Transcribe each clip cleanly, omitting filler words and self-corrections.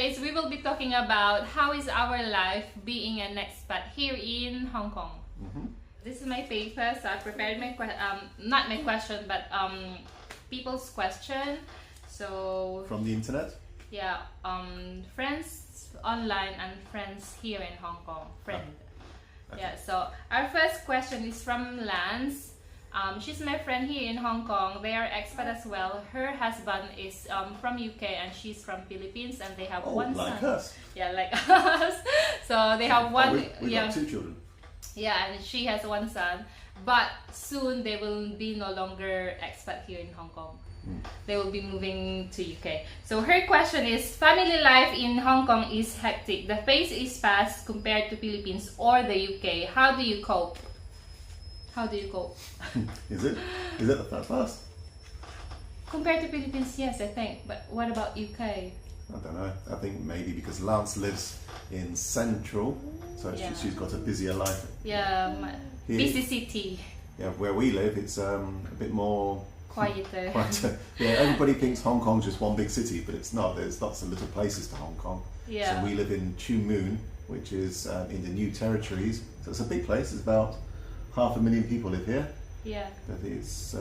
today's we will be talking about how is our life being an expat here in Hong Kong. This is my paper, so I prepared my not my question, but people's question. So from the internet. Yeah, friends online and friends here in Hong Kong. Okay. Yeah. So our first question is from Lance. She's my friend here in Hong Kong. They are expat as well. Her husband is from UK and she's from Philippines, and they have one like son. Us. Yeah, like us. So they have one. We got 2 children. Yeah, and she has one son. But soon they will be no longer expat here in Hong Kong. They will be moving to UK. So her question is, family life in Hong Kong is hectic. The pace is fast compared to Philippines or the UK. How do you cope? How do you cope? Is it that fast? Compared to Philippines, yes, I think. But what about UK? I don't know. I think maybe because Lance lives in Central, so she's got a busier life. Yeah, busy city. Yeah, where we live, it's a bit more quieter. Yeah, everybody thinks Hong Kong's just one big city, but it's not. There's lots of little places to Hong Kong. Yeah. So we live in Chu Moon, which is in the New Territories. So it's a big place. It's about 500,000 people live here. Yeah. But it's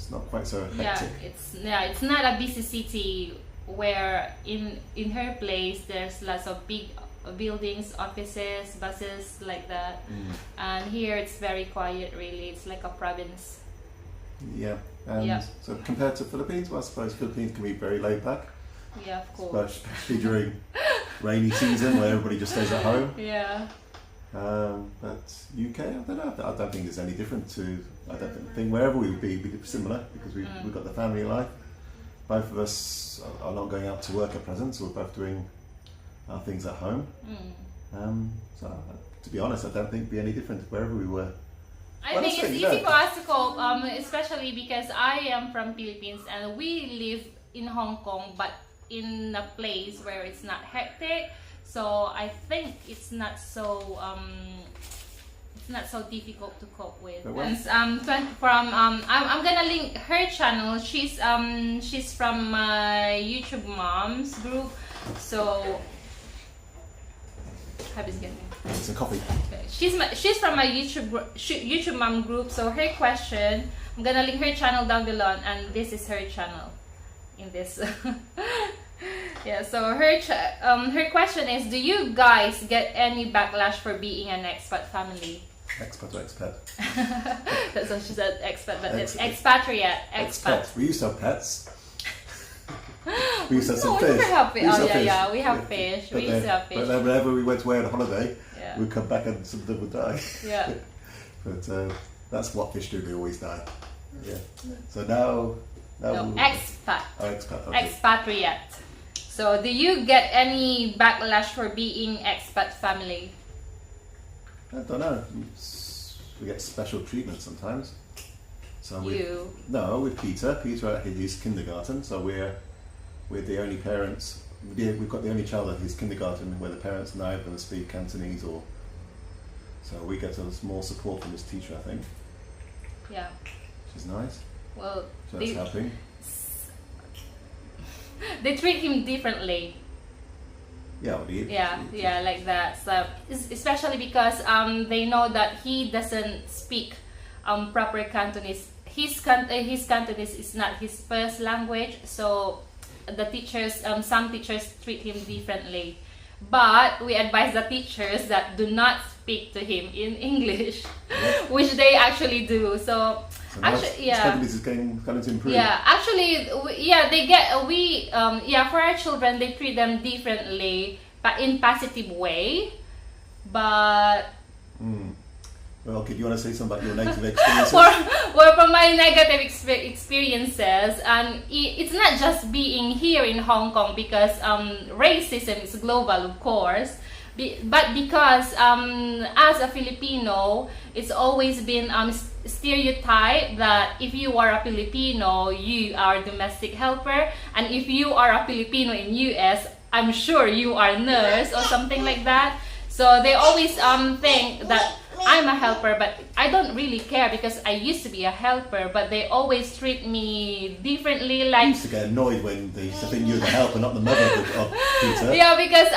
not quite so hectic. It's not a busy city where in her place there's lots of big buildings, offices, buses like that. And here it's very quiet. Really, it's like a province. Yeah. So compared to Philippines, well, I suppose Philippines can be very laid back. Yeah, of course. Especially during rainy season where everybody just stays at home. Yeah. But UK, I don't know. I don't think it's any different to. I don't think wherever we would be similar because we've got the family life. Both of us are not going out to work at present, so we're both doing our things at home. So to be honest, I don't think it'd be any different wherever we were. I think it's easy for us to cope, especially because I am from Philippines and we live in Hong Kong, but in a place where it's not hectic. So I think it's not so difficult to cope with. I'm gonna link her channel. She's from my YouTube Moms group. So Hubby's getting some coffee. Okay. She's from my YouTube Mom group. So her question, I'm gonna link her channel down below, and this is her channel in this. Yeah, so her question is, do you guys get any backlash for being an expat family? Expat or expat? That's what she said, expat, but it's expatriate. Expat. We used to have pets. We used to have some fish. We have fish. We used to have fish. But then whenever we went away on holiday, we'd come back and some of them would die. Yeah. But that's what fish do, they always die. Yeah. So now expat. Oh, expat. Okay. Expatriate. So do you get any backlash for being expat family? I don't know. We get special treatment sometimes. So with Peter at his kindergarten. So we're the only parents. We've got the only child at his kindergarten where the parents neither of them speak Cantonese or. So we get more support from his teacher, I think. Yeah. Which is nice. Well, so that's helping. They treat him differently. Yeah, like that. So especially because they know that he doesn't speak proper Cantonese. His Cantonese is not his first language, so the teachers, some teachers treat him differently. But we advise the teachers that do not speak to him in English, which they actually do. So actually, Cantonese is going to improve. Yeah, actually, for our children, they treat them differently, but in positive way. But well, okay, do you want to say something about your negative experiences? From my negative experiences, and it's not just being here in Hong Kong because racism is global, of course. But because as a Filipino, it's always been stereotype that if you are a Filipino, you are a domestic helper, and if you are a Filipino in US, I'm sure you are a nurse or something like that. So they always think that I'm a helper, but I don't really care because I used to be a helper, but they always treat me differently. I Like, used to get annoyed when they used to think you were the helper, not the mother of Peter. yeah, because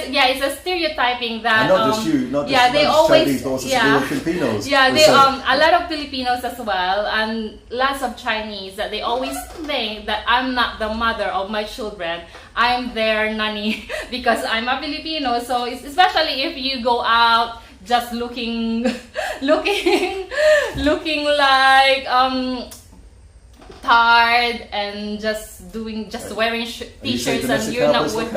yeah, it's a stereotyping that And not just you, not just, yeah, they not just always Chinese, but also yeah. Filipinos. Yeah, the they same. a lot of Filipinos as well, and lots of Chinese that they always think that I'm not the mother of my children. I'm their nanny because I'm a Filipino. So it's, especially if you go out just looking looking like tired and just wearing t-shirts and you're not with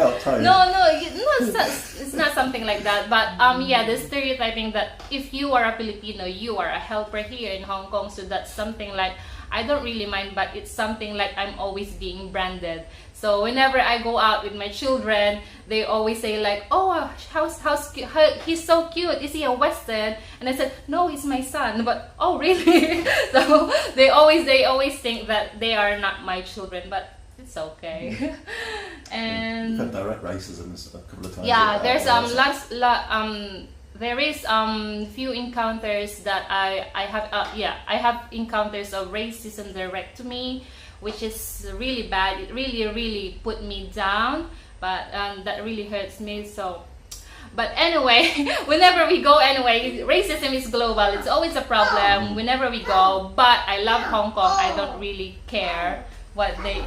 it's not something like that, but yeah, the stereotyping that if you are a Filipino you are a helper here in Hong Kong, so that's something like I don't really mind, but it's something like I'm always being branded. So whenever I go out with my children, they always say like, "Oh, he's so cute. Is he a Western?" And I said, "No, he's my son." But oh, really? So they always think that they are not my children, but it's okay. And you've had direct racism a couple of times. yeah, there's there is few encounters that I have I have encounters of racism direct to me, which is really bad. It really put me down, but that really hurts me. So but anyway, whenever we go anyway, racism is global. It's always a problem whenever we go, but I love Hong Kong. I don't really care what they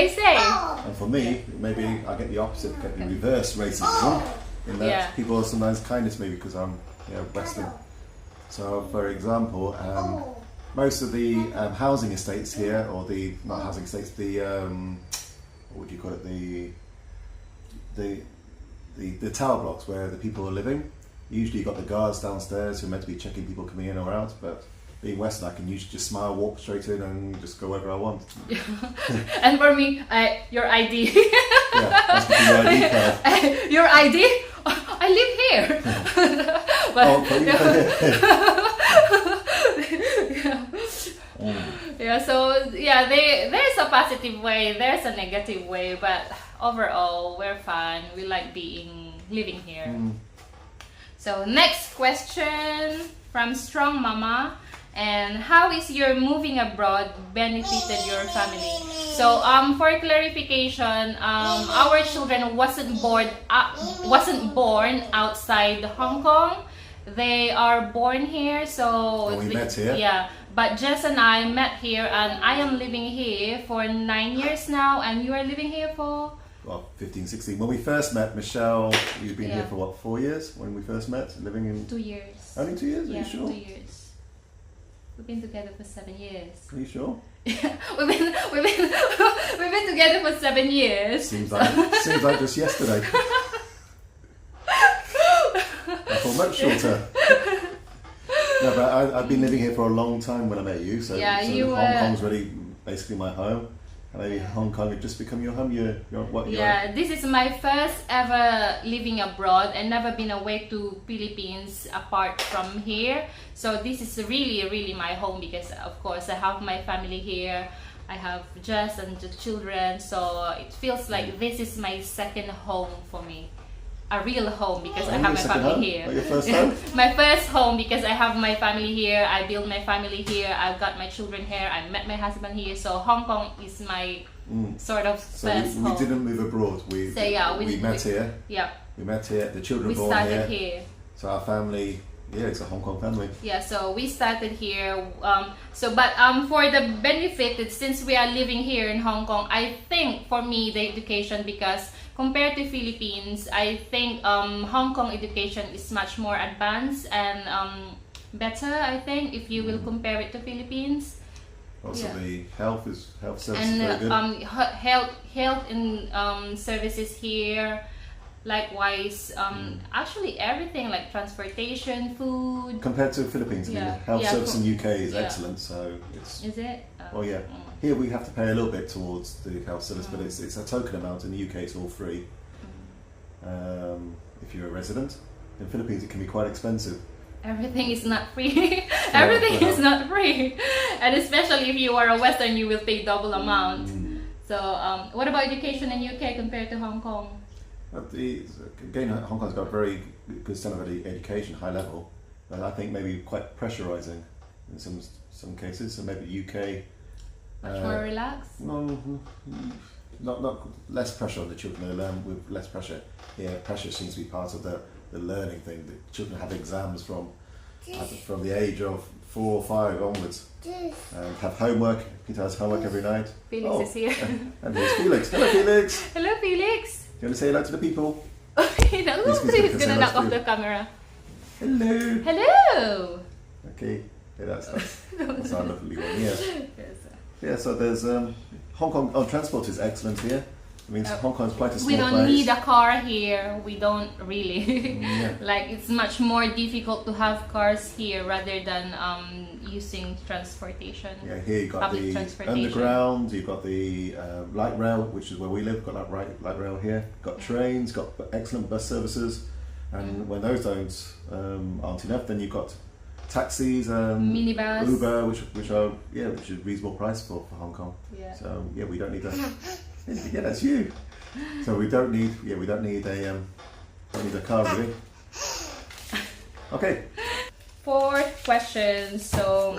say. And for me, maybe I get the opposite, get the reverse racism, in that people are sometimes kinder to me because I'm Western. So, for example, most of the housing estates here, or the not housing estates, the what would you call it, the tower blocks where the people are living. Usually, you've got the guards downstairs who are meant to be checking people coming in or out, but being Western, I can usually just smile, walk straight in, and just go wherever I want. And for me, your ID. Yeah, that's your ID card. Your ID? I live here. Yeah, so yeah, there's a positive way, there's a negative way, but overall we're fine. We like living here. So next question from Strong Mama. And how is your moving abroad benefited your family? So for clarification, our children wasn't born outside Hong Kong. They are born here. So we met here. Yeah, but Jess and I met here, and I am living here for 9 years now, and you are living here for 15, 16. When we first met, Michelle, you've been here for what, 4 years? When we first met, living in 2 years. Only 2 years? Yeah, Are you sure? 2 years. We've been together for 7 years. Are you sure? Yeah, we've been together for 7 years. Seems like just yesterday. I thought much shorter. No, but I've been living here for a long time when I met you. So, yeah, so Hong Kong's really basically my home. And maybe Hong Kong had just become your home. This is my first ever living abroad and never been away to Philippines apart from here. So this is really my home because of course I have my family here. I have Jess and the children, so it feels like this is my second home for me. A real home because I have my family here. Like your first home? My first home because I have my family here. I built my family here. I've got my children here. I met my husband here. So Hong Kong is my sort of first home. We didn't move abroad. We met here. Yeah. We met here. The children were born here. We started here. So our family, it's a Hong Kong family. Yeah, so we started here. But for the benefit, since we are living here in Hong Kong, I think for me the education, because compared to Philippines, I think Hong Kong education is much more advanced and better, I think, if you will compare it to Philippines. Also, the health services and very good. Health and services here. Likewise, actually everything like transportation, food. Compared to Philippines, I mean, the health service in UK is excellent. So it's. Is it? Oh yeah. Here we have to pay a little bit towards the health service, but it's a token amount. In the UK, it's all free. If you're a resident, in Philippines, it can be quite expensive. Everything is not free. Everything is not free, and especially if you are a Western, you will pay double amount. So, what about education in UK compared to Hong Kong? Again, Hong Kong's got a very good standard of education, high level. and I think maybe quite pressurizing in some cases. So maybe UK. Much more relaxed. No, not less pressure on the children. They learn with less pressure. Yeah, pressure seems to be part of the learning thing. The children have exams from the age of 4 or 5 onwards, and have homework. Peter has homework every night. Felix is here. And here's Felix. Hello, Felix. Hello, Felix. Do you want to say hello to the people? He's gonna knock off the camera. Hello. Hello. Okay. Yeah, that's our lovely one. Yeah. Yes. Yeah. So there's Hong Kong. Oh, transport is excellent here. I mean, Hong Kong is quite a small We place. don't need a car here. We don't really. Yeah. Like, it's much more difficult to have cars here rather than using transportation. Yeah, here you've got Public the transportation. underground, you've got the light rail, which is where we live, got that light rail here. Got trains, got excellent bus services, and when those aren't enough, then you've got taxis and Minibus. Uber, which are reasonable price for Hong Kong. Yeah. So yeah, we don't need a yeah, that's you. So we don't need a car really. Okay. 4th question. So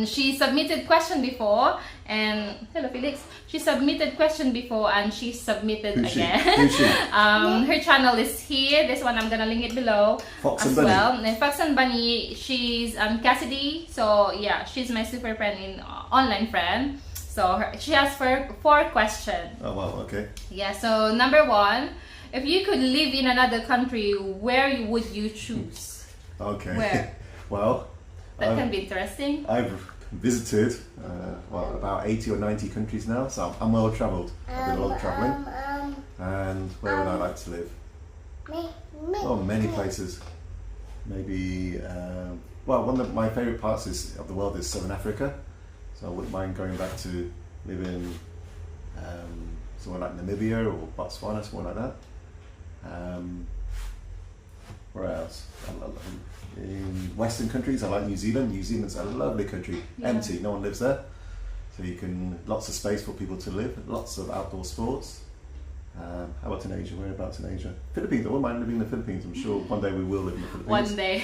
she submitted question before, and hello Felix. She submitted question before and she submitted Who's again. Who's she? Her channel is here. This one I'm gonna link it below Fox as and Bunny. well. And Fox and Bunny, she's Cassidy. So yeah, she's my super friend in online friend. So she has 4 questions. Oh wow, okay. Yeah. So number 1, if you could live in another country, where would you choose? Okay. Where? Well, That can be interesting. I've visited about 80 or 90 countries now, so I'm well travelled. I did a lot of travelling. And where would I like to live? Oh, many places. Maybe one of my favourite parts of the world is Southern Africa, so I wouldn't mind going back to live in somewhere like Namibia or Botswana, somewhere like that. Where else? In Western countries, I like New Zealand. New Zealand's a lovely country, empty, no one lives there, so lots of space for people to live, lots of outdoor sports. How about in Asia? Whereabouts in Asia? Philippines. I wouldn't mind living in the Philippines. I'm sure one day we will live in the Philippines. One day.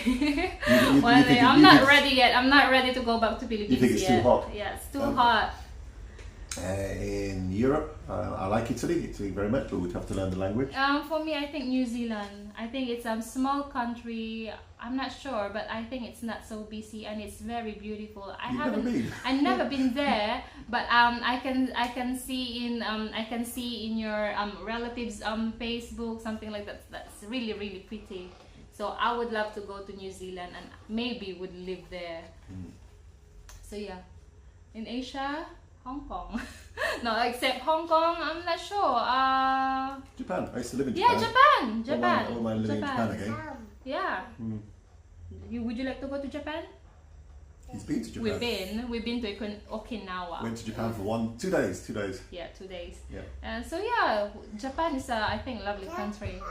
One day. I'm not ready yet. I'm not ready to go back to Philippines. You think it's yet. too hot? Yeah, it's too hot. In Europe, I like Italy very much, but we'd have to learn the language. For me, I think New Zealand. I think it's a small country. I'm not sure, but I think it's not so busy and it's very beautiful. Never been? I've never been there, but I can see in your relatives Facebook, something like that. That's really, really pretty. So I would love to go to New Zealand and maybe would live there. So yeah, in Asia, Hong Kong. No, except Hong Kong, I'm not sure. Japan. I used to live in Japan. Yeah, Japan. I wouldn't mind living in Japan again. Yeah. Would you like to go to Japan? He's been to Japan. We've been to Okinawa. Went to Japan for 2 days. 2 days. Yeah, 2 days. Yeah. And so yeah, Japan is I think lovely country.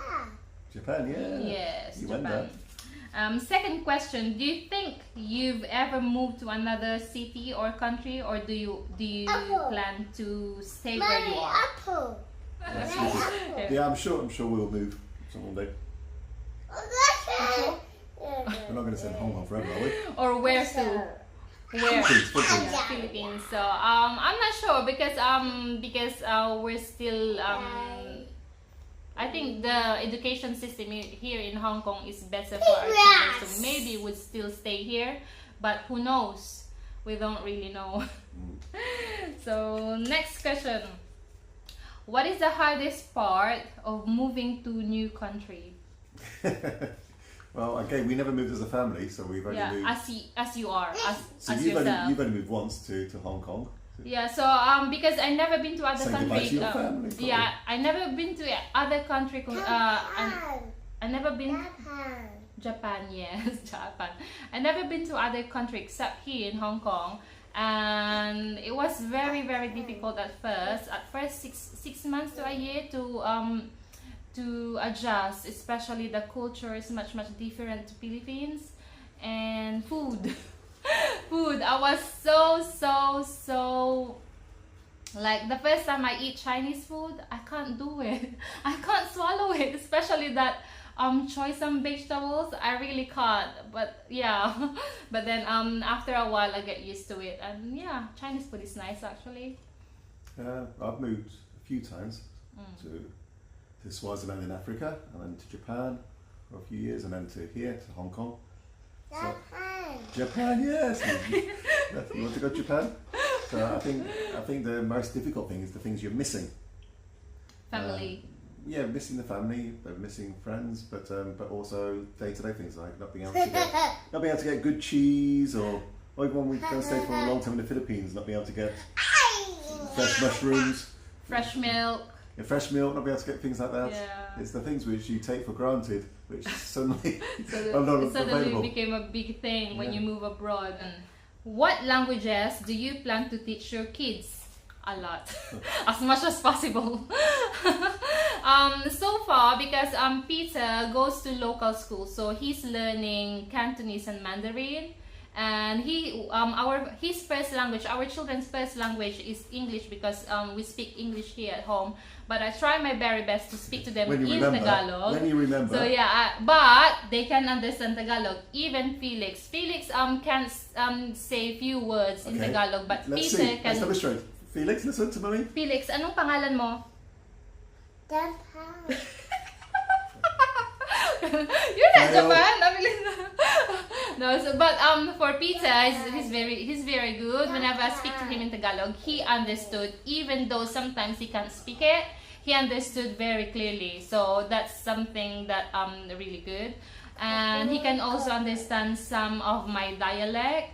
Japan, yeah. Yes, You Japan. went there. Second question: do you think you've ever moved to another city or country, or do you plan to stay where you are? Apple. Yeah, I'm sure we'll move one day. We're not going to stay in Hong Kong forever, are we? Or where to? Where? Philippines. Philippines. So I'm not sure because we're still I think the education system here in Hong Kong is better for our children, so maybe we'd still stay here, but who knows? We don't really know. So next question: what is the hardest part of moving to new country? Well, again, we never moved as a family, so we've only moved. As you are, So as you've yourself. only moved once to Hong Kong. Yeah, so because I never been to other Say goodbye country. to your family, probably. Yeah, I never been to other country. I never been Japan. Yes, Japan. I never been to other country except here in Hong Kong, and it was very, very difficult at first. At first, six months to a year to adjust, especially the culture is much different to Philippines, and food. Food, I was so like the first time I eat Chinese food, I can't do it. I can't swallow it, especially that choy some vegetables. I really can't, but yeah. But then after a while I get used to it, and yeah, Chinese food is nice actually. I've moved a few times to Swaziland in Africa, and then to Japan for a few years, and then to here, to Hong Kong. Japan, yes. You want to go to Japan? So I think the most difficult thing is the things you're missing. Family. Yeah, missing the family, but missing friends, but also day-to-day things like not being able to get good cheese, or even when we don't stay for a long time in the Philippines, not being able to get fresh mushrooms, fresh milk. Yeah, fresh milk, not being able to get things like that. Yeah. It's the things which you take for granted, which suddenly so are not it suddenly available. became a big thing when you move abroad. And what languages do you plan to teach your kids? A lot, as much as possible. So far, because Peter goes to local school, so he's learning Cantonese and Mandarin, and his first language, our children's first language is English, because we speak English here at home. But I try my very best to speak to them in Tagalog. When you remember. So yeah, but they can understand Tagalog. Even Felix can say few words in Tagalog, but Let's Peter see. can. Let's demonstrate. Felix, listen to mommy. Felix, anong pangalan mo? Japan. You're not Japan. No, so but for Peter, he's very good. Whenever I speak to him in Tagalog, he understood, even though sometimes he can't speak it. He understood very clearly. So that's something that really good. And he can also understand some of my dialect.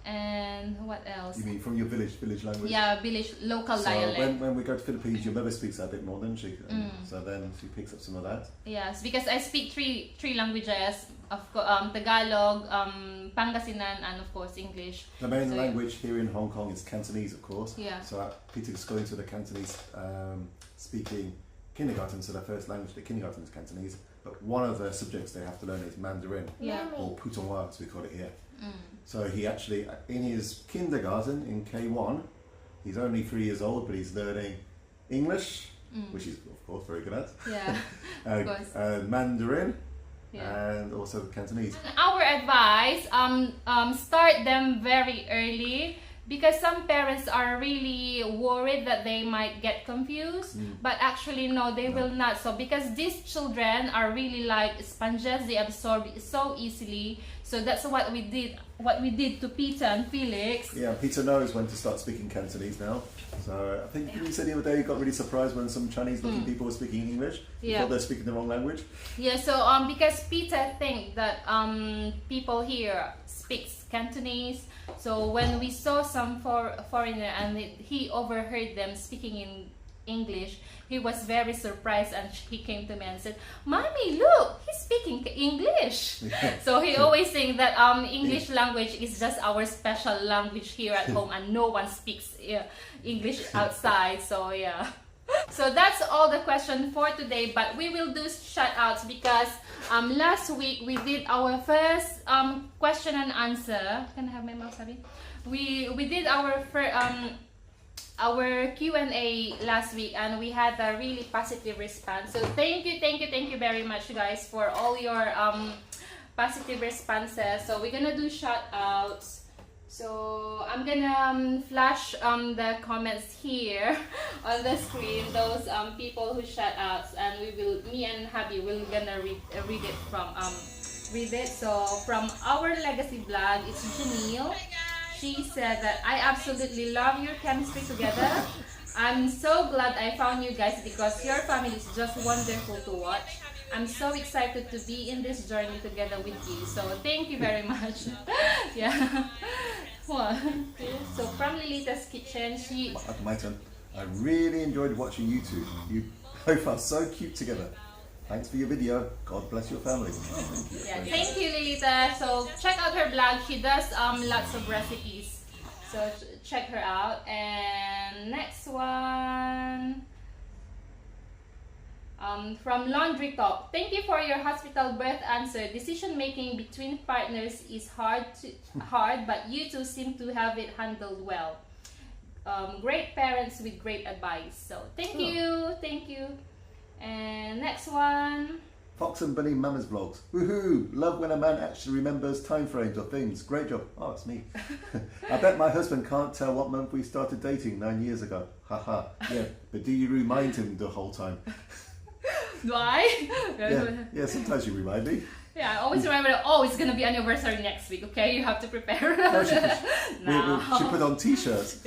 And what else? You mean from your village language? Yeah, village local dialect. So when we go to Philippines, your mother speaks that a bit more than she. So then she picks up some of that. Yes, because I speak three languages, Tagalog, Pangasinan, and of course English. The main language here in Hong Kong is Cantonese, of course. Yeah. So Peter's going to the Cantonese speaking kindergarten, so their first language, the kindergarten is Cantonese. But one of the subjects they have to learn is Mandarin, or Putonghua, as we call it here. So he actually, in his kindergarten in K1, he's only 3 years old, but he's learning English, which he's of course very good at. Yeah, of course. Mandarin, and also Cantonese. Our advice: start them very early. Because some parents are really worried that they might get confused, but actually no, they will not. So because these children are really like sponges, they absorb it so easily. So that's what we did. What we did to Peter and Felix. Yeah, Peter knows when to start speaking Cantonese now. So I think you said the other day you got really surprised when some Chinese-looking people were speaking English. You thought they're speaking the wrong language. Yeah. So because Peter think that people here speaks Cantonese. So when we saw some foreigner and he overheard them speaking in English, he was very surprised, and he came to me and said, "Mommy, look, he's speaking English." So he always think that English language is just our special language here at home, and no one speaks English outside. So yeah. So that's all the question for today, but we will do shout outs because last week we did our first question and answer. Can I have my mouse, Hubby? We did our Q&A last week, and we had a really positive response. So thank you very much, guys, for all your positive responses. So we're gonna do shout outs. So I'm gonna flash the comments here on the screen, those people who shout outs, and me and Hubby will gonna read it. So from our legacy blog, it's Janelle. She said that I absolutely love your chemistry together. I'm so glad I found you guys because your family is just wonderful to watch. I'm so excited to be in this journey together with you. So thank you very much. Yeah. What? So from Lilita's Kitchen, My turn. I really enjoyed watching you two. You both are so cute together. Thanks for your video. God bless your family. Oh, thank you. Yeah, thank you, Lilita. So check out her blog. She does lots of recipes. So check her out. And next one. From Laundry Talk. Thank you for your hospital birth answer. Decision making between partners is hard, but you two seem to have it handled well. Great parents with great advice. So thank you. And next one. Fox and Bunny Mama's vlogs. Woohoo! Love when a man actually remembers time frames or things. Great job. Oh, it's me. I bet my husband can't tell what month we started dating 9 years ago. Haha. Yeah, but do you remind him the whole time? Do I? Yeah, sometimes you remind me. Yeah, I always remember that, oh, it's gonna be anniversary next week, okay? You have to prepare. No, she put on t-shirts.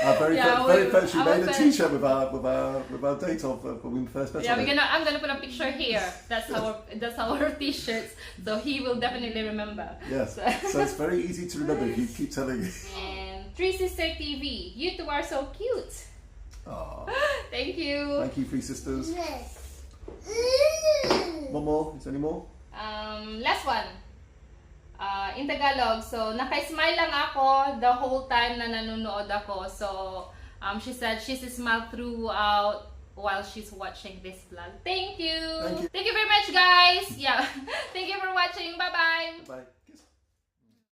Very first, she made a t-shirt with our date of when we first met. Yeah, I'm gonna put a picture here. That's our t-shirts. So he will definitely remember. Yes. So it's very easy to remember if you keep telling. And Three Sister TV. You two are so cute. Aww. Thank you. Thank you, Three Sisters. One more? Is there any more? Last one. In Tagalog. So, naka-smile lang ako the whole time na nanonood ako. So, she said she's smiled throughout while she's watching this vlog. Thank you. Thank you very much, guys. Yeah. Thank you for watching. Bye-bye. Bye.